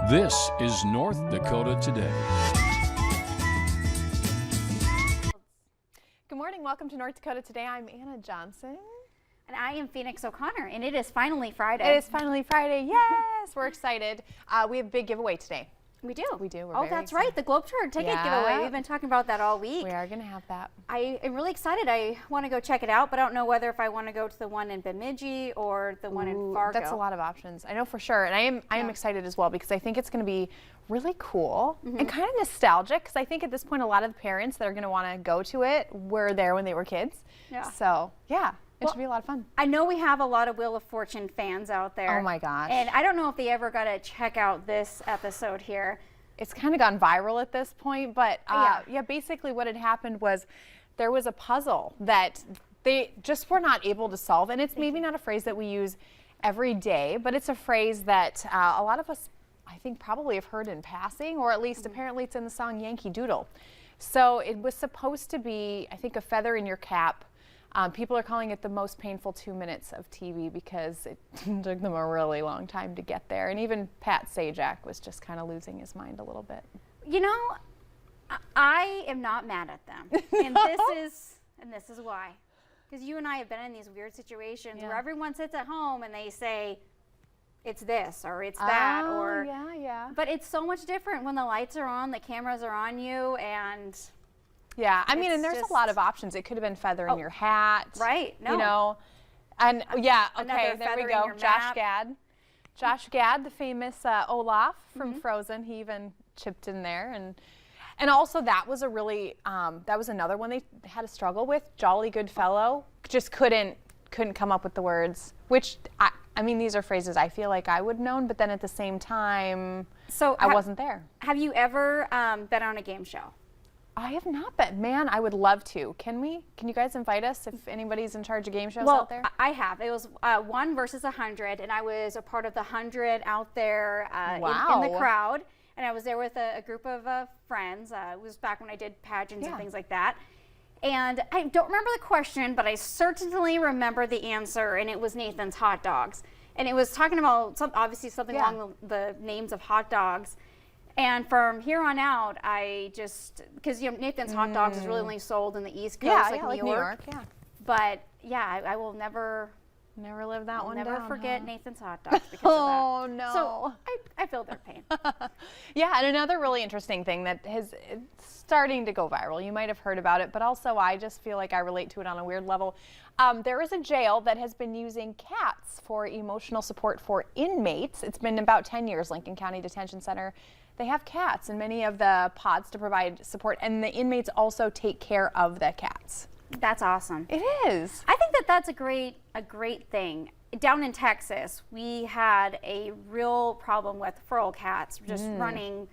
This is North Dakota Today. Good morning. Welcome to North Dakota Today. I'm Anna Johnson. And I am Phoenix O'Connor, and it is finally Friday. It is finally Friday. Yes, we're excited. We have a big giveaway today. We do. We do. We're oh, very that's excited. right. The Globetrotter ticket giveaway. We've been talking about that all week. We are going to have that. I am really excited. I want to go check it out, but I don't know whether if I want to go to the one in Bemidji or the one in Fargo. That's a lot of options. I know for sure. And I am excited as well because I think it's going to be really cool and kind of nostalgic because I think at this point a lot of the parents that are going to want to go to it were there when they were kids. Yeah. So, yeah. It should be a lot of fun. I know we have a lot of Wheel of Fortune fans out there. Oh my gosh. And I don't know if they ever got to check out this episode here. It's kind of gone viral at this point, but basically what had happened was there was a puzzle that they just were not able to solve. And it's maybe not a phrase that we use every day, but it's a phrase that a lot of us, I think, probably have heard in passing, or at least apparently it's in the song Yankee Doodle. So it was supposed to be, I think, a feather in your cap. People are calling it the most painful 2 minutes of TV because it took them a really long time to get there. And even Pat Sajak was just kind of losing his mind a little bit. You know, I am not mad at them. And this is why. Because you and I have been in these weird situations where everyone sits at home and they say, it's this or it's that. But it's so much different when the lights are on, the cameras are on you, and... Yeah, I mean, and there's a lot of options. It could have been feather in your hat. Right. No. You know, and okay, there we go. Josh Gad, the famous Olaf from Frozen, he even chipped in there. And also that was a really, that was another one they had a struggle with. Jolly Good Fellow, just couldn't come up with the words, which, I mean, these are phrases I feel like I would have known, but then at the same time, I wasn't there. Have you ever been on a game show? I have not been. Man, I would love to. Can we? Can you guys invite us if anybody's in charge of game shows out there? I have. It was 1 versus 100, and I was a part of the 100 out there in the crowd. And I was there with a group of friends. It was back when I did pageants and things like that. And I don't remember the question, but I certainly remember the answer, and it was Nathan's Hot Dogs. And it was talking about obviously something along the names of hot dogs. And from here on out, I just, because Nathan's Hot Dogs is really only sold in the East Coast, like New York. But yeah, I will never live that one down. Never forget Nathan's Hot Dogs because of that. Oh no! So I feel their pain. Yeah, and another really interesting thing that is starting to go viral. You might have heard about it, but also I just feel like I relate to it on a weird level. There is a jail that has been using cats for emotional support for inmates. It's been about 10 years. Lincoln County Detention Center. They have cats in many of the pods to provide support, and the inmates also take care of the cats. That's awesome. It is. I think that that's a great thing. Down in Texas, we had a real problem with feral cats just running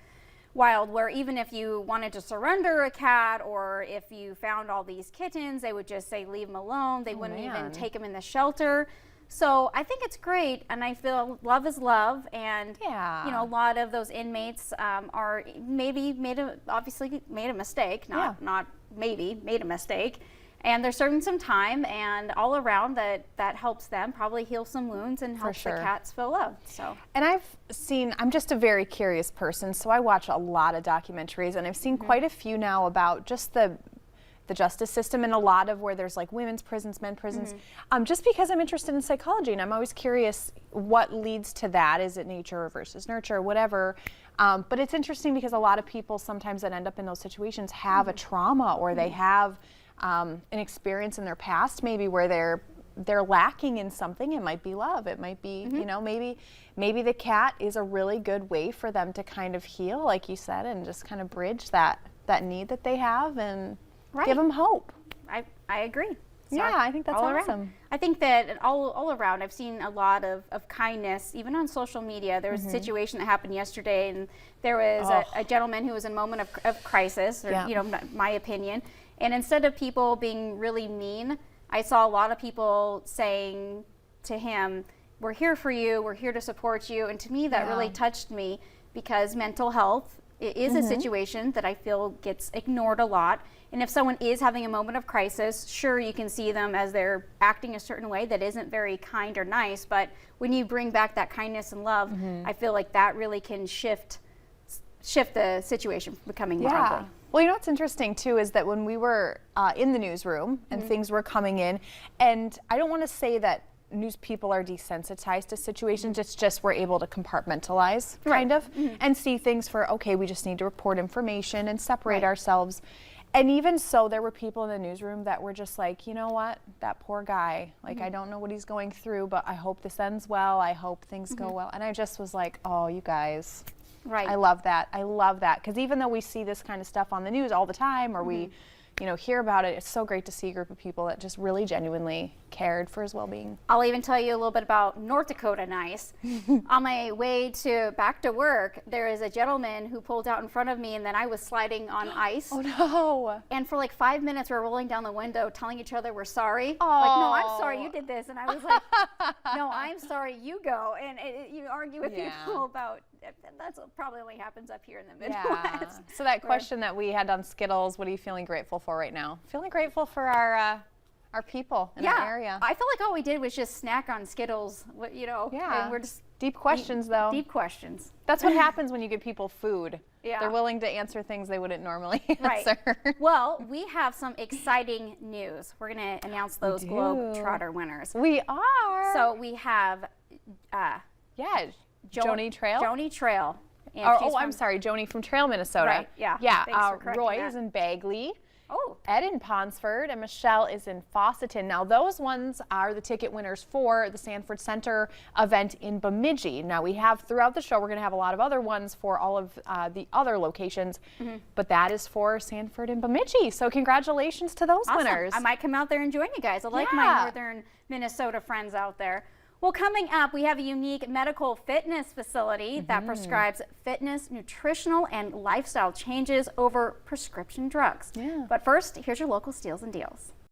wild, where even if you wanted to surrender a cat or if you found all these kittens, they would just say leave them alone. They wouldn't even take them in the shelter. So I think it's great, and I feel love is love, and a lot of those inmates are maybe made a mistake, not maybe made a mistake, and they're serving some time, and all around that helps them probably heal some wounds and helps the cats feel loved. So, and I'm just a very curious person, so I watch a lot of documentaries, and I've seen quite a few now about just the justice system, and a lot of where there's like women's prisons, men's prisons, just because I'm interested in psychology, and I'm always curious what leads to that. Is it nature versus nurture, whatever? But it's interesting because a lot of people sometimes that end up in those situations have a trauma, or they have an experience in their past maybe where they're lacking in something. It might be love. It might be, maybe the cat is a really good way for them to kind of heal, like you said, and just kind of bridge that need that they have and give them hope. I agree. Yeah, I think that's awesome. Around. I think that all around, I've seen a lot of kindness, even on social media. There was a situation that happened yesterday, and there was a gentleman who was in a moment of crisis, or my opinion. And instead of people being really mean, I saw a lot of people saying to him, "We're here for you. We're here to support you." And to me, that really touched me, because mental health It is a situation that I feel gets ignored a lot. And if someone is having a moment of crisis, sure, you can see them as they're acting a certain way that isn't very kind or nice. But when you bring back that kindness and love, I feel like that really can shift the situation from becoming more ugly. Well, you know what's interesting too is that when we were in the newsroom and things were coming in, and I don't want to say that news people are desensitized to situations, it's just we're able to compartmentalize kind of and see things for, okay, we just need to report information and separate ourselves. And even so, there were people in the newsroom that were just like, you know what, that poor guy, like I don't know what he's going through, but I hope this ends well, I hope things go well. And I just was like, oh, you guys. I love that. I love that. Because even though we see this kind of stuff on the news all the time, or we, you know, hear about it, it's so great to see a group of people that just really genuinely cared for his well-being. I'll even tell you a little bit about North Dakota nice. On my way back to work, there is a gentleman who pulled out in front of me, and then I was sliding on ice. Oh no! And for like 5 minutes, we're rolling down the window, telling each other we're sorry. Oh. Like, no, I'm sorry you did this, and I was like, no, I'm sorry you go. And you argue with people about. That's probably only happens up here in the Midwest. So that question that we had on Skittles, what are you feeling grateful for right now? Feeling grateful for our people in our area. I felt like all we did was just snack on Skittles, you know. Yeah. And we're just deep questions though. Deep questions. That's what happens when you give people food. Yeah. They're willing to answer things they wouldn't normally answer. Well, we have some exciting news. We're going to announce those Globetrotter winners. We are. So we have Joni Trail. Joni Trail. I'm sorry, Joni from Trail, Minnesota. Right, yeah. Yeah, Roy is in Bagley. Oh. Ed in Ponsford, and Michelle is in Fosseton. Now, those ones are the ticket winners for the Sanford Center event in Bemidji. Now, we have throughout the show, we're going to have a lot of other ones for all of the other locations, but that is for Sanford and Bemidji. So, congratulations to those winners. I might come out there and join you guys. I like my northern Minnesota friends out there. Well, coming up, we have a unique medical fitness facility that prescribes fitness, nutritional, and lifestyle changes over prescription drugs. But first, here's your local steals and deals.